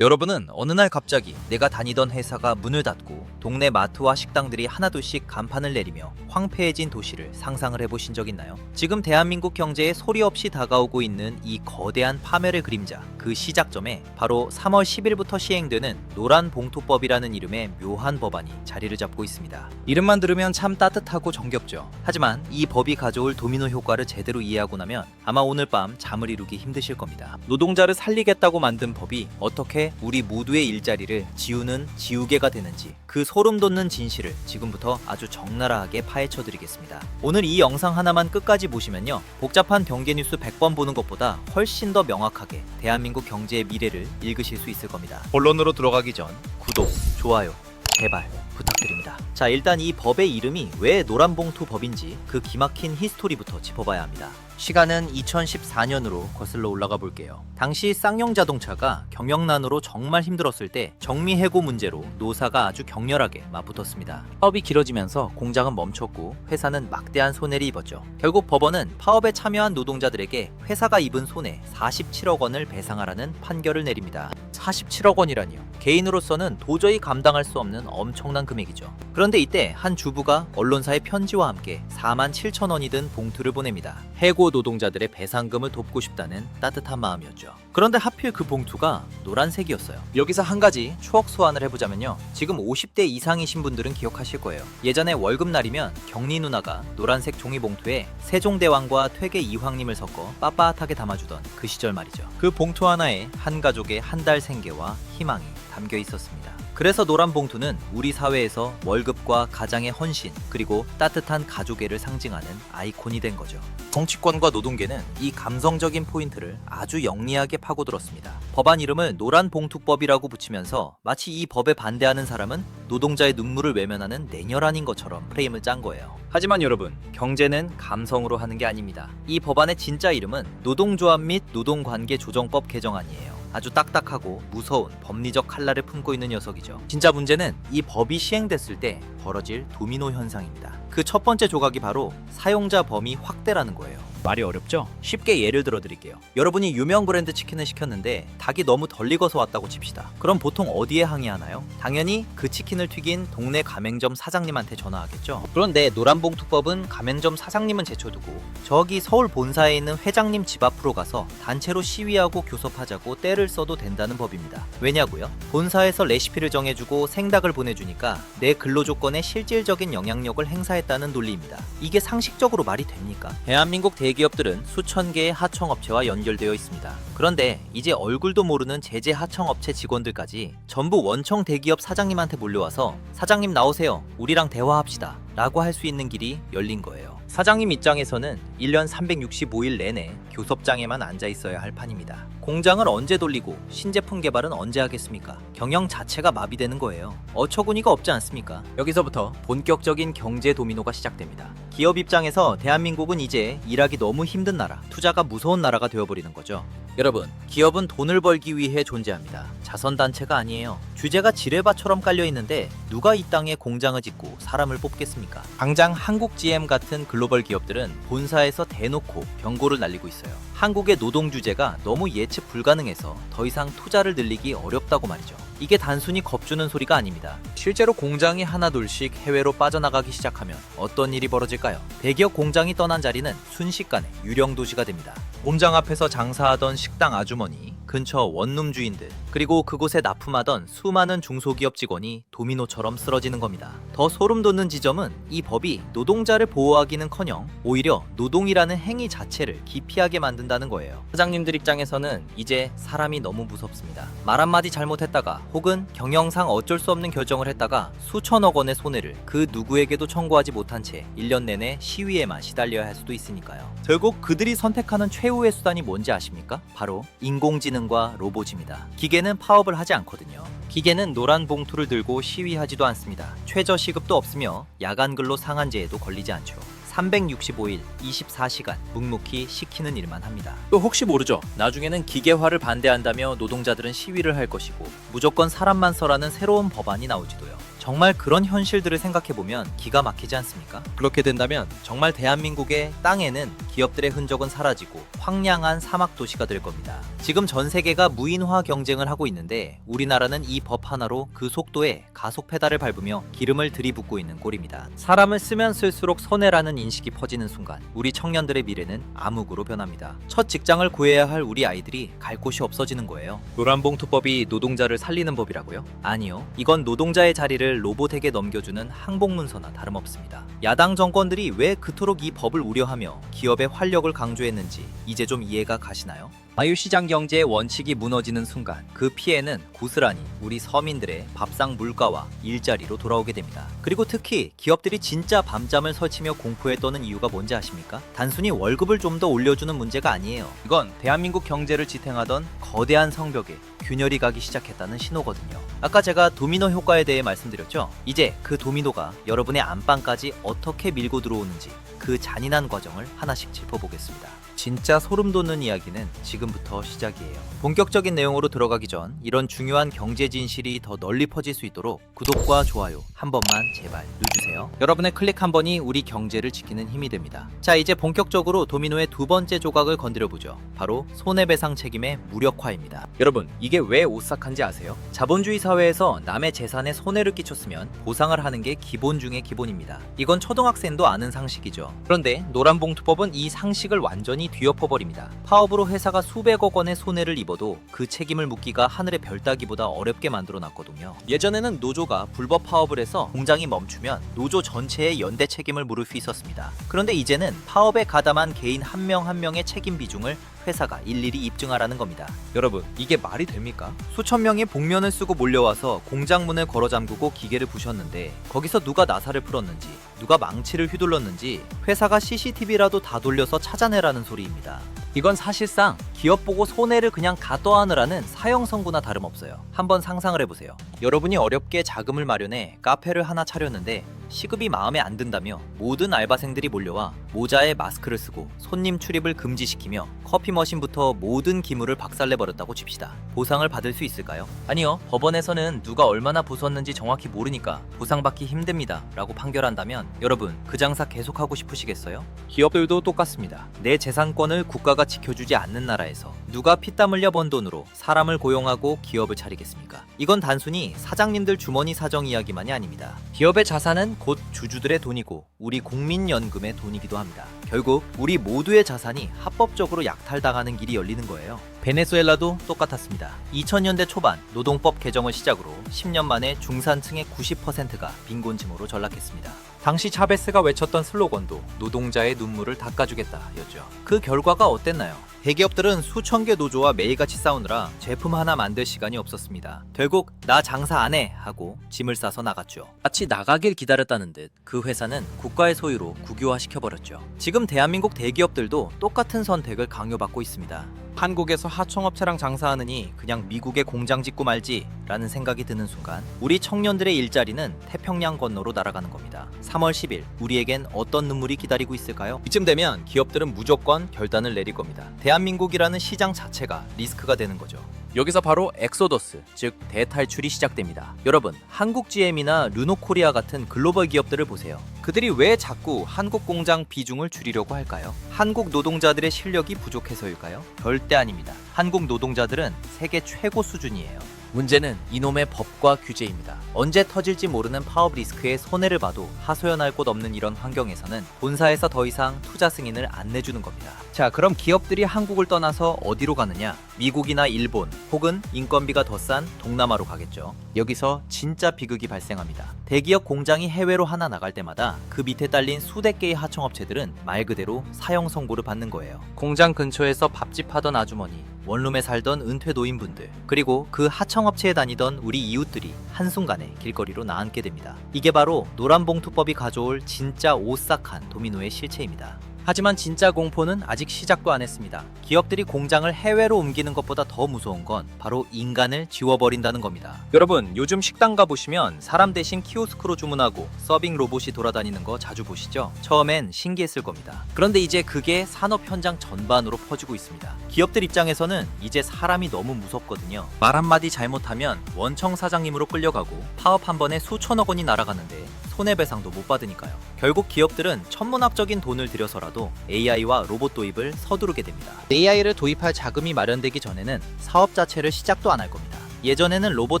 여러분은 어느 날 갑자기 내가 다니던 회사가 문을 닫고 동네 마트와 식당들이 하나둘씩 간판을 내리며 황폐해진 도시를 상상을 해보신 적 있나요? 지금 대한민국 경제에 소리 없이 다가오고 있는 이 거대한 파멸의 그림자, 그 시작점에 바로 3월 10일부터 시행되는 노란봉투법이라는 이름의 묘한 법안이 자리를 잡고 있습니다. 이름만 들으면 참 따뜻하고 정겹죠. 하지만 이 법이 가져올 도미노 효과를 제대로 이해하고 나면 아마 오늘 밤 잠을 이루기 힘드실 겁니다. 노동자를 살리겠다고 만든 법이 어떻게 우리 모두의 일자리를 지우는 지우개가 되는지, 그 소름 돋는 진실을 지금부터 아주 적나라하게 파헤쳐 드리겠습니다. 오늘 이 영상 하나만 끝까지 보시면요, 복잡한 경제 뉴스 100번 보는 것보다 훨씬 더 명확하게 대한민국 경제의 미래를 읽으실 수 있을 겁니다. 본론으로 들어가기 전 구독, 좋아요, 제발 부탁드립니다. 자, 일단 이 법의 이름이 왜 노란봉투 법인지 그 기막힌 히스토리부터 짚어봐야 합니다. 시간은 2014년으로 거슬러 올라가 볼게요. 당시 쌍용 자동차가 경영난으로 정말 힘들었을 때 정미해고 문제로 노사가 아주 격렬하게 맞붙었습니다. 파업이 길어지면서 공장은 멈췄고 회사는 막대한 손해를 입었죠. 결국 법원은 파업에 참여한 노동자들에게 회사가 입은 손해 47억 원을 배상하라는 판결을 내립니다. 47억 원이라니요. 개인으로서는 도저히 감당할 수 없는 엄청난 금액이죠. 그런데 이때 한 주부가 언론사의 편지와 함께 4만 7천 원이 든 봉투를 보냅니다. 해고 노동자들의 배상금을 돕고 싶다는 따뜻한 마음이었죠. 그런데 하필 그 봉투가 노란색이었어요. 여기서 한 가지 추억 소환을 해보자면요, 지금 50대 이상이신 분들은 기억하실 거예요. 예전에 월급날이면 경리 누나가 노란색 종이봉투에 세종대왕과 퇴계 이황님을 섞어 빳빳하게 담아주던 그 시절 말이죠. 그 봉투 하나에 한 가족의 한 달 생계와 희망이 담겨 있었습니다. 그래서 노란 봉투는 우리 사회에서 월급과 가장의 헌신, 그리고 따뜻한 가족애를 상징하는 아이콘이 된 거죠. 정치권과 노동계는 이 감성적인 포인트를 아주 영리하게 파고들었습니다. 법안 이름을 노란봉투법이라고 붙이면서 마치 이 법에 반대하는 사람은 노동자의 눈물을 외면하는 냉혈한인 것처럼 프레임을 짠 거예요. 하지만 여러분, 경제는 감성으로 하는 게 아닙니다. 이 법안의 진짜 이름은 노동조합 및 노동관계조정법 개정안이에요. 아주 딱딱하고 무서운 법리적 칼날을 품고 있는 녀석이죠. 진짜 문제는 이 법이 시행됐을 때 벌어질 도미노 현상입니다. 그 첫 번째 조각이 바로 사용자 범위 확대라는 거예요. 말이 어렵죠? 쉽게 예를 들어 드릴게요. 여러분이 유명 브랜드 치킨을 시켰는데 닭이 너무 덜 익어서 왔다고 칩시다. 그럼 보통 어디에 항의하나요? 당연히 그 치킨을 튀긴 동네 가맹점 사장님한테 전화하겠죠. 그런데 노란봉투법은 가맹점 사장님은 제쳐두고 저기 서울 본사에 있는 회장님 집 앞으로 가서 단체로 시위하고 교섭하자고 떼를 써도 된다는 법입니다. 왜냐고요? 본사에서 레시피를 정해주고 생닭을 보내주니까 내 근로조건에 실질적인 영향력을 행사했다는 논리입니다. 이게 상식적으로 말이 됩니까? 대한민국 대기업들은 수천 개의 하청업체와 연결되어 있습니다. 그런데 이제 얼굴도 모르는 제재 하청업체 직원들까지 전부 원청 대기업 사장님한테 몰려와서 사장님 나오세요, 우리랑 대화합시다 라고 할 수 있는 길이 열린 거예요. 사장님 입장에서는 1년 365일 내내 교섭장에만 앉아 있어야 할 판입니다. 공장을 언제 돌리고 신제품 개발은 언제 하겠습니까? 경영 자체가 마비되는 거예요. 어처구니가 없지 않습니까? 여기서부터 본격적인 경제 도미노가 시작됩니다. 기업 입장에서 대한민국은 이제 일하기 너무 힘든 나라, 투자가 무서운 나라가 되어버리는 거죠. 여러분, 기업은 돈을 벌기 위해 존재합니다. 자선단체가 아니에요. 주제가 지뢰밭처럼 깔려있는데 누가 이 땅에 공장을 짓고 사람을 뽑겠습니까? 당장 한국 GM 같은 글로벌 기업들은 본사에서 대놓고 경고를 날리고 있어요. 한국의 노동 규제가 너무 예측 불가능해서 더 이상 투자를 늘리기 어렵다고 말이죠. 이게 단순히 겁주는 소리가 아닙니다. 실제로 공장이 하나둘씩 해외로 빠져나가기 시작하면 어떤 일이 벌어질까요? 대기업 공장이 떠난 자리는 순식간에 유령 도시가 됩니다. 공장 앞에서 장사하던 식당 아주머니, 근처 원룸 주인들, 그리고 그곳에 납품하던 수많은 중소기업 직원이 도미노처럼 쓰러지는 겁니다. 더 소름 돋는 지점은 이 법이 노동자를 보호하기는커녕 오히려 노동이라는 행위 자체를 기피하게 만든다는 거예요. 사장님들 입장에서는 이제 사람이 너무 무섭습니다. 말 한마디 잘못했다가 혹은 경영상 어쩔 수 없는 결정을 했다가 수천억 원의 손해를 그 누구에게도 청구하지 못한 채 1년 내내 시위에만 시달려야 할 수도 있으니까요. 결국 그들이 선택하는 최후의 수단이 뭔지 아십니까? 바로 인공지능과 로봇입니다. 기계는 파업을 하지 않거든요. 기계는 노란 봉투를 들고 시위하지도 않습니다. 최저 시급도 없으며 야간 근로 상한제에도 걸리지 않죠. 365일 24시간 묵묵히 시키는 일만 합니다. 또 혹시 모르죠? 나중에는 기계화를 반대한다며 노동자들은 시위를 할 것이고 무조건 사람만 써라는 새로운 법안이 나올지도요. 정말 그런 현실들을 생각해보면 기가 막히지 않습니까? 그렇게 된다면 정말 대한민국의 땅에는 기업들의 흔적은 사라지고 황량한 사막 도시가 될 겁니다. 지금 전 세계가 무인화 경쟁을 하고 있는데 우리나라는 이 법 하나로 그 속도에 가속 페달을 밟으며 기름을 들이붓고 있는 꼴입니다. 사람을 쓰면 쓸수록 손해라는 인식이 퍼지는 순간 우리 청년들의 미래는 암흑으로 변합니다. 첫 직장을 구해야 할 우리 아이들이 갈 곳이 없어지는 거예요. 노란봉투법이 노동자를 살리는 법이라고요? 아니요. 이건 노동자의 자리를 로봇에게 넘겨주는 항복문서나 다름없습니다. 야당 정권들이 왜 그토록 이 법을 우려하며 기업의 활력을 강조했는지 이제 좀 이해가 가시나요? 자유시장 경제의 원칙이 무너지는 순간 그 피해는 고스란히 우리 서민들의 밥상 물가와 일자리로 돌아오게 됩니다. 그리고 특히 기업들이 진짜 밤잠을 설치며 공포에 떠는 이유가 뭔지 아십니까? 단순히 월급을 좀 더 올려주는 문제가 아니에요. 이건 대한민국 경제를 지탱하던 거대한 성벽에 균열이 가기 시작했다는 신호거든요. 아까 제가 도미노 효과에 대해 말씀드렸죠? 이제 그 도미노가 여러분의 안방까지 어떻게 밀고 들어오는지 그 잔인한 과정을 하나씩 짚어보겠습니다. 진짜 소름 돋는 이야기는 지금부터 시작이에요. 본격적인 내용으로 들어가기 전 이런 중요한 경제 진실이 더 널리 퍼질 수 있도록 구독과 좋아요 한 번만 제발 눌러주세요. 여러분의 클릭 한 번이 우리 경제를 지키는 힘이 됩니다. 자, 이제 본격적으로 도미노의 두 번째 조각을 건드려보죠. 바로 손해배상 책임의 무력화입니다. 여러분, 이게 왜 오싹한지 아세요? 자본주의 사회에서 남의 재산에 손해를 끼쳤으면 보상을 하는 게 기본 중의 기본입니다. 이건 초등학생도 아는 상식이죠. 그런데 노란봉투법은 이 상식을 완전히 뒤엎어버립니다. 파업으로 회사가 수백억 원의 손해를 입어도 그 책임을 묻기가 하늘의 별 따기보다 어렵게 만들어놨거든요. 예전에는 노조가 불법 파업을 해서 공장이 멈추면 노조 전체의 연대 책임을 물을 수 있었습니다. 그런데 이제는 파업에 가담한 개인 한 명 한 명의 책임 비중을 회사가 일일이 입증하라는 겁니다. 여러분, 이게 말이 됩니까? 수천 명이 복면을 쓰고 몰려와서 공장 문을 걸어 잠그고 기계를 부셨는데 거기서 누가 나사를 풀었는지, 누가 망치를 휘둘렀는지 회사가 CCTV라도 다 돌려서 찾아내라는 소리입니다. 이건 사실상 기업 보고 손해를 그냥 다 떠안으라는 사형 선고나 다름없어요. 한번 상상을 해보세요. 여러분이 어렵게 자금을 마련해 카페를 하나 차렸는데 시급이 마음에 안 든다며 모든 알바생들이 몰려와 모자에 마스크를 쓰고 손님 출입을 금지시키며 커피 머신부터 모든 기물을 박살내버렸다고 칩시다. 보상을 받을 수 있을까요? 아니요. 법원에서는 누가 얼마나 부쉈는지 정확히 모르니까 보상받기 힘듭니다 라고 판결한다면 여러분, 그 장사 계속하고 싶으시겠어요? 기업들도 똑같습니다. 내 재산권을 국가가 지켜주지 않는 나라에서 누가 피땀 흘려 번 돈으로 사람을 고용하고 기업을 차리겠습니까? 이건 단순히 사장님들 주머니 사정 이야기만이 아닙니다. 기업의 자산은 곧 주주들의 돈이고 우리 국민연금의 돈이기도 합니다. 결국 우리 모두의 자산이 합법적으로 약탈당하는 길이 열리는 거예요. 베네수엘라도 똑같았습니다. 2000년대 초반 노동법 개정을 시작으로 10년 만에 중산층의 90%가 빈곤층으로 전락했습니다. 당시 차베스가 외쳤던 슬로건도 노동자의 눈물을 닦아주겠다 였죠. 그 결과가 어땠나요? 대기업들은 수천 개 노조와 매일같이 싸우느라 제품 하나 만들 시간이 없었습니다. 결국 나 장사 안 해 하고 짐을 싸서 나갔죠. 마치 나가길 기다렸다는 듯 그 회사는 국가의 소유로 국유화시켜버렸죠. 지금 대한민국 대기업들도 똑같은 선택을 강요받고 있습니다. 한국에서 하청업체랑 장사하느니 그냥 미국에 공장 짓고 말지 라는 생각이 드는 순간 우리 청년들의 일자리는 태평양 건너로 날아가는 겁니다. 3월 10일 우리에겐 어떤 눈물이 기다리고 있을까요? 이쯤 되면 기업들은 무조건 결단을 내릴 겁니다. 대한민국이라는 시장 자체가 리스크가 되는 거죠. 여기서 바로 엑소더스, 즉 대탈출이 시작됩니다. 여러분, 한국 GM이나 르노코리아 같은 글로벌 기업들을 보세요. 그들이 왜 자꾸 한국 공장 비중을 줄이려고 할까요? 한국 노동자들의 실력이 부족해서일까요? 절대 아닙니다. 한국 노동자들은 세계 최고 수준이에요. 문제는 이놈의 법과 규제입니다. 언제 터질지 모르는 파업 리스크에 손해를 봐도 하소연할 곳 없는 이런 환경에서는 본사에서 더 이상 투자 승인을 안 내주는 겁니다. 자, 그럼 기업들이 한국을 떠나서 어디로 가느냐? 미국이나 일본 혹은 인건비가 더 싼 동남아로 가겠죠. 여기서 진짜 비극이 발생합니다. 대기업 공장이 해외로 하나 나갈 때마다 그 밑에 딸린 수백 개의 하청업체들은 말 그대로 사형 선고를 받는 거예요. 공장 근처에서 밥집 하던 아주머니, 원룸에 살던 은퇴 노인분들, 그리고 그 하청업체에 다니던 우리 이웃들이 한순간에 길거리로 나앉게 됩니다. 이게 바로 노란봉투법이 가져올 진짜 오싹한 도미노의 실체입니다. 하지만 진짜 공포는 아직 시작도 안 했습니다. 기업들이 공장을 해외로 옮기는 것보다 더 무서운 건 바로 인간을 지워버린다는 겁니다. 여러분, 요즘 식당 가보시면 사람 대신 키오스크로 주문하고 서빙 로봇이 돌아다니는 거 자주 보시죠? 처음엔 신기했을 겁니다. 그런데 이제 그게 산업 현장 전반으로 퍼지고 있습니다. 기업들 입장에서는 이제 사람이 너무 무섭거든요. 말 한마디 잘못하면 원청 사장님으로 끌려가고 파업 한 번에 수천억 원이 날아가는데 손해배상도 못 받으니까요. 결국 기업들은 천문학적인 돈을 들여서라도 AI와 로봇 도입을 서두르게 됩니다. AI를 도입할 자금이 마련되기 전에는 사업 자체를 시작도 안 할 겁니다. 예전에는 로봇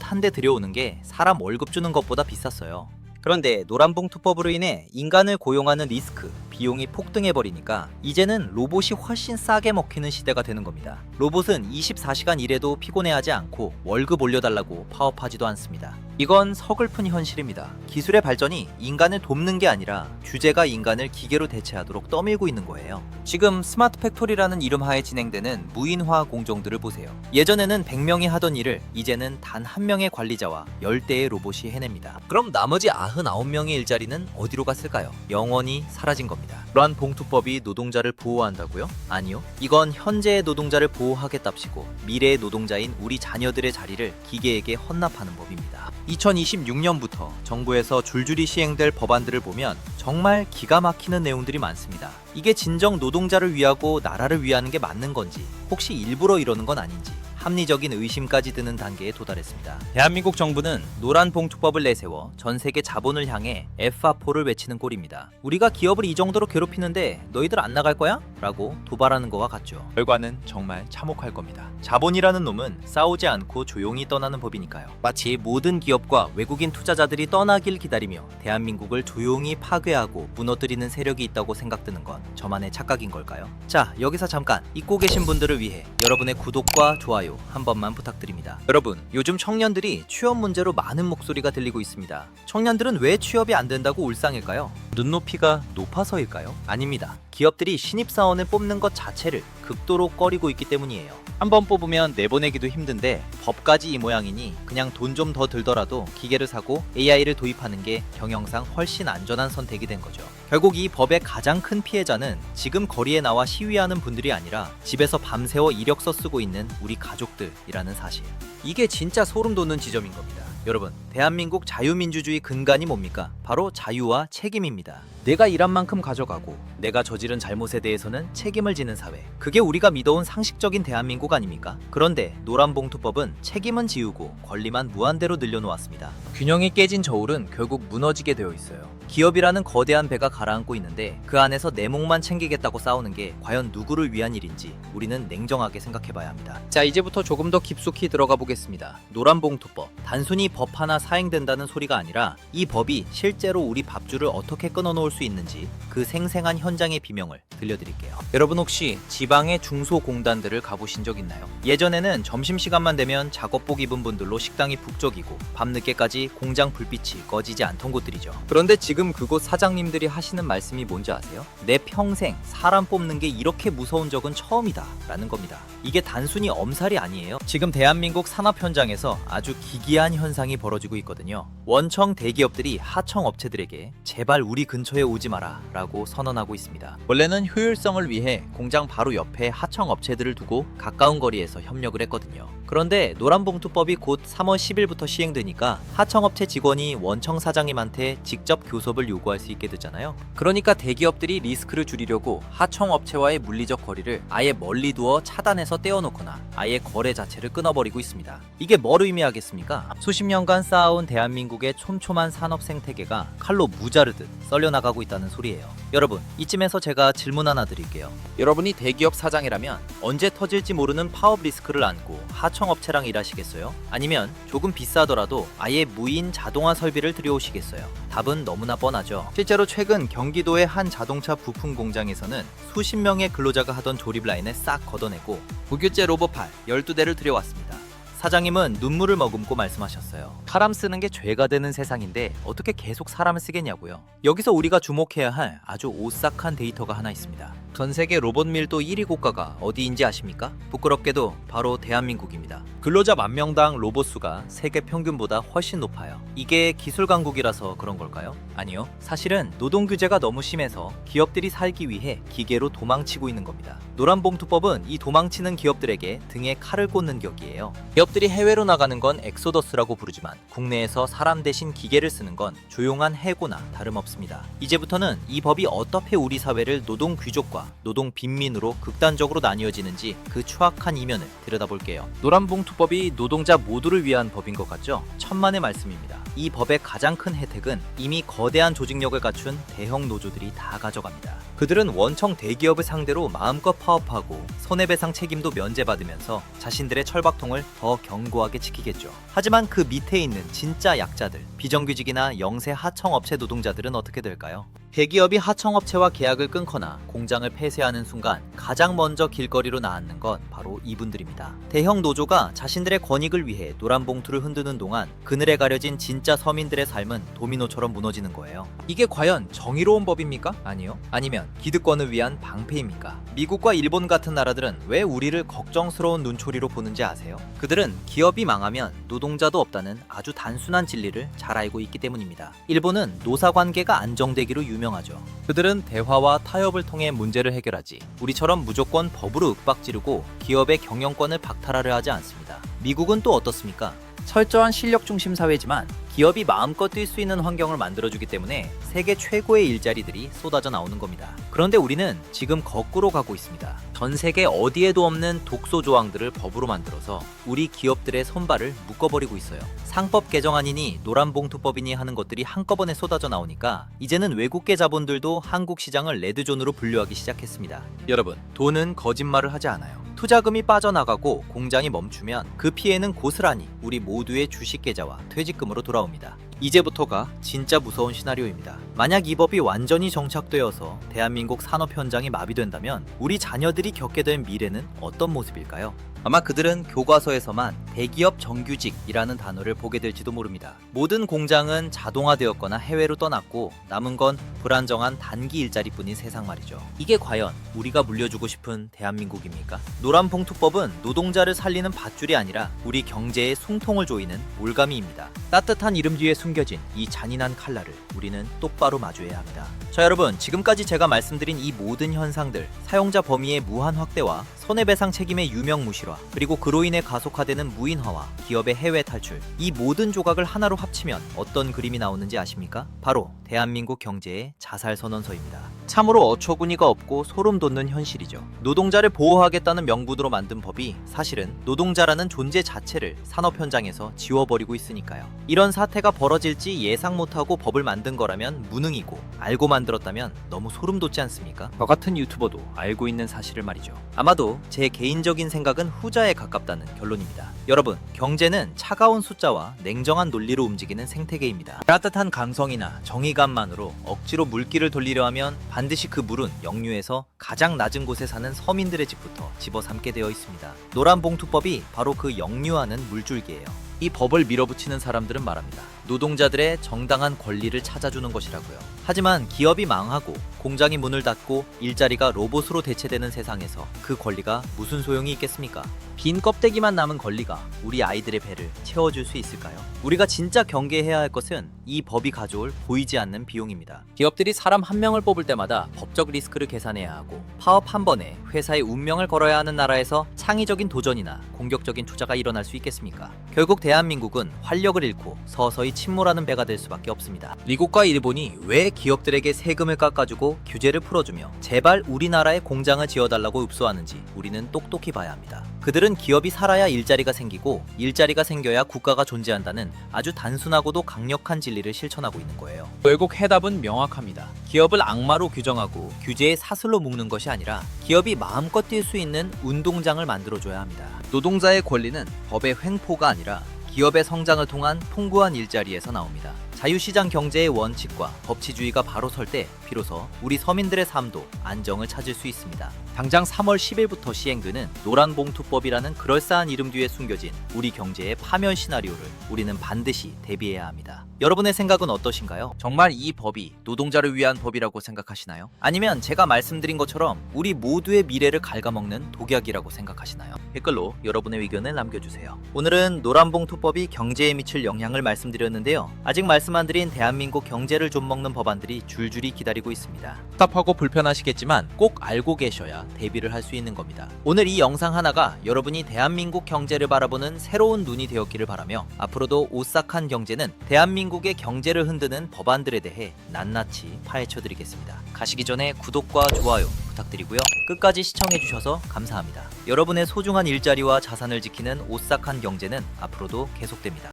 한 대 들여오는 게 사람 월급 주는 것보다 비쌌어요. 그런데 노란봉투법으로 인해 인간을 고용하는 리스크, 비용이 폭등해버리니까 이제는 로봇이 훨씬 싸게 먹히는 시대가 되는 겁니다. 로봇은 24시간 일해도 피곤해하지 않고 월급 올려달라고 파업하지도 않습니다. 이건 서글픈 현실입니다. 기술의 발전이 인간을 돕는 게 아니라 규제가 인간을 기계로 대체하도록 떠밀고 있는 거예요. 지금 스마트 팩토리라는 이름 하에 진행되는 무인화 공정들을 보세요. 예전에는 100명이 하던 일을 이제는 단 한 명의 관리자와 10대의 로봇이 해냅니다. 그럼 나머지 99명의 일자리는 어디로 갔을까요? 영원히 사라진 겁니다. 노란봉투법이 노동자를 보호한다고요? 아니요. 이건 현재의 노동자를 보호하겠답시고 미래의 노동자인 우리 자녀들의 자리를 기계에게 헌납하는 법입니다. 2026년부터 정부에서 줄줄이 시행될 법안들을 보면 정말 기가 막히는 내용들이 많습니다. 이게 진정 노동자를 위하고 나라를 위하는 게 맞는 건지, 혹시 일부러 이러는 건 아닌지 합리적인 의심까지 드는 단계에 도달했습니다. 대한민국 정부는 노란봉투법을 내세워 전 세계 자본을 향해 F4를 외치는 꼴입니다. 우리가 기업을 이 정도로 괴롭히는데 너희들 안 나갈 거야? 라고 도발하는 거와 같죠. 결과는 정말 참혹할 겁니다. 자본이라는 놈은 싸우지 않고 조용히 떠나는 법이니까요. 마치 모든 기업과 외국인 투자자들이 떠나길 기다리며 대한민국을 조용히 파괴하고 무너뜨리는 세력이 있다고 생각드는 건 저만의 착각인 걸까요? 자, 여기서 잠깐 잊고 계신 분들을 위해 여러분의 구독과 좋아요 한 번만 부탁드립니다. 여러분, 요즘 청년들이 취업 문제로 많은 목소리가 들리고 있습니다. 청년들은 왜 취업이 안 된다고 울상일까요? 눈높이가 높아서일까요? 아닙니다. 기업들이 신입사원을 뽑는 것 자체를 극도로 꺼리고 있기 때문이에요. 한번 뽑으면 내보내기도 힘든데 법까지 이 모양이니 그냥 돈 좀 더 들더라도 기계를 사고 AI를 도입하는 게 경영상 훨씬 안전한 선택이 된 거죠. 결국 이 법의 가장 큰 피해자는 지금 거리에 나와 시위하는 분들이 아니라 집에서 밤새워 이력서 쓰고 있는 우리 가족들이라는 사실. 이게 진짜 소름 돋는 지점인 겁니다. 여러분, 대한민국 자유민주주의 근간이 뭡니까? 바로 자유와 책임입니다. 내가 일한 만큼 가져가고 내가 저지른 잘못에 대해서는 책임을 지는 사회. 그게 우리가 믿어온 상식적인 대한민국 아닙니까? 그런데 노란봉투법은 책임은 지우고 권리만 무한대로 늘려놓았습니다. 균형이 깨진 저울은 결국 무너지게 되어 있어요. 기업이라는 거대한 배가 가라앉고 있는데 그 안에서 내 몫만 챙기겠다고 싸우는 게 과연 누구를 위한 일인지 우리는 냉정하게 생각해봐야 합니다. 자, 이제부터 조금 더 깊숙이 들어가 보겠습니다. 노란봉투법. 단순히 법 하나 사행된다는 소리가 아니라 이 법이 실제로 우리 밥줄을 어떻게 끊어놓을 수 있는지 그 생생한 현장의 비명을 들려드릴게요. 여러분, 혹시 지방의 중소공단들을 가보신 적 있나요? 예전에는 점심시간만 되면 작업복 입은 분들로 식당이 북적이고 밤늦게까지 공장 불빛이 꺼지지 않던 곳들이죠. 그런데 지금 그곳 사장님들이 하시는 말씀이 뭔지 아세요? 내 평생 사람 뽑는 게 이렇게 무서운 적은 처음이다 라는 겁니다. 이게 단순히 엄살이 아니에요. 지금 대한민국 산업 현장에서 아주 기이한 현상이 벌어지고 있거든요. 원청 대기업들이 하청 업체들에게 제발 우리 근처에 오지 마라 라고 선언하고 있습니다. 원래는 효율성을 위해 공장 바로 옆에 하청 업체들을 두고 가까운 거리에서 협력을 했거든요. 그런데 노란봉투법이 곧 3월 10일부터 시행되니까 하청업체 직원이 원청 사장님한테 직접 교섭을 요구할 수 있게 되잖아요. 그러니까 대기업들이 리스크를 줄이려고 하청업체와의 물리적 거리를 아예 멀리 두어 차단해서 떼어놓거나 아예 거래 자체를 끊어버리고 있습니다. 이게 뭘 의미하겠습니까? 수십 년간 쌓아온 대한민국의 촘촘한 산업 생태계가 칼로 무자르듯 썰려나가고 있다는 소리예요. 여러분, 이쯤에서 제가 질문 하나 드릴게요. 여러분이 대기업 사장이라면 언제 터질지 모르는 파업 리스크를 안고 하청업체랑 일하시겠어요? 아니면 조금 비싸더라도 아예 무인 자동화 설비를 들여오시겠어요? 답은 너무나 뻔하죠. 실제로 최근 경기도의 한 자동차 부품 공장에서는 수십 명의 근로자가 하던 조립 라인을 싹 걷어내고 무규제 로봇팔 12대를 들여왔습니다. 사장님은 눈물을 머금고 말씀하셨어요. 사람 쓰는 게 죄가 되는 세상인데 어떻게 계속 사람을 쓰겠냐고요. 여기서 우리가 주목해야 할 아주 오싹한 데이터가 하나 있습니다. 전 세계 로봇 밀도 1위 국가가 어디인지 아십니까? 부끄럽게도 바로 대한민국입니다. 근로자 만 명당 로봇 수가 세계 평균보다 훨씬 높아요. 이게 기술 강국이라서 그런 걸까요? 아니요. 사실은 노동 규제가 너무 심해서 기업들이 살기 위해 기계로 도망치고 있는 겁니다. 노란봉투법은 이 도망치는 기업들에게 등에 칼을 꽂는 격이에요. 기업들이 해외로 나가는 건 엑소더스라고 부르지만 국내에서 사람 대신 기계를 쓰는 건 조용한 해고나 다름없습니다. 이제부터는 이 법이 어떻게 우리 사회를 노동 귀족과 노동 빈민으로 극단적으로 나뉘어지는지 그 추악한 이면을 들여다볼게요. 노란봉투법이 노동자 모두를 위한 법인 것 같죠? 천만의 말씀입니다. 이 법의 가장 큰 혜택은 이미 거대한 조직력을 갖춘 대형 노조들이 다 가져갑니다. 그들은 원청 대기업을 상대로 마음껏 파업하고 손해배상 책임도 면제받으면서 자신들의 철박통을 더 견고하게 지키겠죠. 하지만 그 밑에 있는 진짜 약자들, 비정규직이나 영세 하청업체 노동자들은 어떻게 될까요? 대기업이 하청업체와 계약을 끊거나 공장을 폐쇄하는 순간 가장 먼저 길거리로 나앉는 건 바로 이분들입니다. 대형 노조가 자신들의 권익을 위해 노란 봉투를 흔드는 동안 그늘에 가려진 진짜 서민들의 삶은 도미노처럼 무너지는 거예요. 이게 과연 정의로운 법입니까? 아니요. 아니면 기득권을 위한 방패입니까? 미국과 일본 같은 나라들은 왜 우리를 걱정스러운 눈초리로 보는지 아세요? 그들은 기업이 망하면 노동자도 없다는 아주 단순한 진리를 잘 알고 있기 때문입니다. 일본은 노사관계가 안정되기로 유명하죠. 그들은 대화와 타협을 통해 문제를 해결하지 우리처럼 무조건 법으로 윽박지르고 기업의 경영권을 박탈하려 하지 않습니다. 미국은 또 어떻습니까? 철저한 실력 중심 사회지만 기업이 마음껏 뛸 수 있는 환경을 만들어주기 때문에 세계 최고의 일자리들이 쏟아져 나오는 겁니다. 그런데 우리는 지금 거꾸로 가고 있습니다. 전 세계 어디에도 없는 독소 조항들을 법으로 만들어서 우리 기업들의 손발을 묶어버리고 있어요. 상법 개정안이니 노란봉투법이니 하는 것들이 한꺼번에 쏟아져 나오니까 이제는 외국계 자본들도 한국 시장을 레드존으로 분류하기 시작했습니다. 여러분, 돈은 거짓말을 하지 않아요. 투자금이 빠져나가고 공장이 멈추면 그 피해는 고스란히 우리 모두의 주식 계좌와 퇴직금으로 돌아옵니다. 이제부터가 진짜 무서운 시나리오입니다. 만약 이 법이 완전히 정착되어서 대한민국 산업 현장이 마비된다면 우리 자녀들이 겪게 될 미래는 어떤 모습일까요? 아마 그들은 교과서에서만 대기업 정규직이라는 단어를 보게 될지도 모릅니다. 모든 공장은 자동화되었거나 해외로 떠났고 남은 건 불안정한 단기 일자리뿐인 세상 말이죠. 이게 과연 우리가 물려주고 싶은 대한민국입니까? 노란봉투법은 노동자를 살리는 밧줄이 아니라 우리 경제의 숨통을 조이는 올가미입니다. 따뜻한 이름 뒤에 숨겨진 이 잔인한 칼날을 우리는 똑바로 마주해야 합니다. 자, 여러분, 지금까지 제가 말씀드린 이 모든 현상들, 사용자 범위의 무한 확대와 손해배상 책임의 유명무실화, 그리고 그로 인해 가속화되는 무인화와 기업의 해외 탈출, 이 모든 조각을 하나로 합치면 어떤 그림이 나오는지 아십니까? 바로 대한민국 경제의 자살선언서입니다. 참으로 어처구니가 없고 소름 돋는 현실이죠. 노동자를 보호하겠다는 명분으로 만든 법이 사실은 노동자라는 존재 자체를 산업 현장에서 지워버리고 있으니까요. 이런 사태가 벌어질지 예상 못하고 법을 만든 거라면 무능이고, 알고 만들었다면 너무 소름 돋지 않습니까? 저 같은 유튜버도 알고 있는 사실을 말이죠. 아마도 제 개인적인 생각은 후자에 가깝다는 결론입니다. 여러분, 경제는 차가운 숫자와 냉정한 논리로 움직이는 생태계입니다. 따뜻한 감성이나 정의감만으로 억지로 물길을 돌리려 하면 반드시 그 물은 역류해서 가장 낮은 곳에 사는 서민들의 집부터 집어삼게 되어 있습니다. 노란봉투법이 바로 그 역류하는 물줄기예요. 이 법을 밀어붙이는 사람들은 말합니다. 노동자들의 정당한 권리를 찾아주는 것이라고요. 하지만 기업이 망하고 공장이 문을 닫고 일자리가 로봇으로 대체되는 세상에서 그 권리가 무슨 소용이 있겠습니까? 빈 껍데기만 남은 권리가 우리 아이들의 배를 채워줄 수 있을까요? 우리가 진짜 경계해야 할 것은 이 법이 가져올 보이지 않는 비용입니다. 기업들이 사람 한 명을 뽑을 때마다 법적 리스크를 계산해야 하고 파업 한 번에 회사의 운명을 걸어야 하는 나라에서 창의적인 도전이나 공격적인 투자가 일어날 수 있겠습니까? 결국 대한민국은 활력을 잃고 서서히 침몰하는 배가 될 수밖에 없습니다. 미국과 일본이 왜 기업들에게 세금을 깎아주고 규제를 풀어주며 제발 우리나라에 공장을 지어달라고 읍소하는지 우리는 똑똑히 봐야 합니다. 그들은 기업이 살아야 일자리가 생기고 일자리가 생겨야 국가가 존재한다는 아주 단순하고도 강력한 진리를 실천하고 있는 거예요. 결국 해답은 명확합니다. 기업을 악마로 규정하고 규제의 사슬로 묶는 것이 아니라 기업이 마음껏 뛸 수 있는 운동장을 만들어줘야 합니다. 노동자의 권리는 법의 횡포가 아니라 기업의 성장을 통한 풍부한 일자리에서 나옵니다. 자유시장 경제의 원칙과 법치주의가 바로 설 때 비로소 우리 서민들의 삶도 안정을 찾을 수 있습니다. 당장 3월 10일부터 시행되는 노란봉투법이라는 그럴싸한 이름 뒤에 숨겨진 우리 경제의 파멸 시나리오를 우리는 반드시 대비해야 합니다. 여러분의 생각은 어떠신가요? 정말 이 법이 노동자를 위한 법이라고 생각하시나요? 아니면 제가 말씀드린 것처럼 우리 모두의 미래를 갉아먹는 독약이라고 생각하시나요? 댓글로 여러분의 의견을 남겨주세요. 오늘은 노란봉투법이 경제에 미칠 영향을 말씀드렸는데요. 아직 말씀 안 드린 대한민국 경제를 좀먹는 법안들이 줄줄이 기다리고 있습니다. 답답하고 불편하시겠지만 꼭 알고 계셔야 대비를 할 수 있는 겁니다. 오늘 이 영상 하나가 여러분이 대한민국 경제를 바라보는 새로운 눈이 되었기를 바라며 앞으로도 오싹한 경제는 대한민국의 경제를 흔드는 법안들에 대해 낱낱이 파헤쳐드리겠습니다. 가시기 전에 구독과 좋아요 부탁드리고요. 끝까지 시청해주셔서 감사합니다. 여러분의 소중한 일자리와 자산을 지키는 오싹한 경제는 앞으로도 계속됩니다.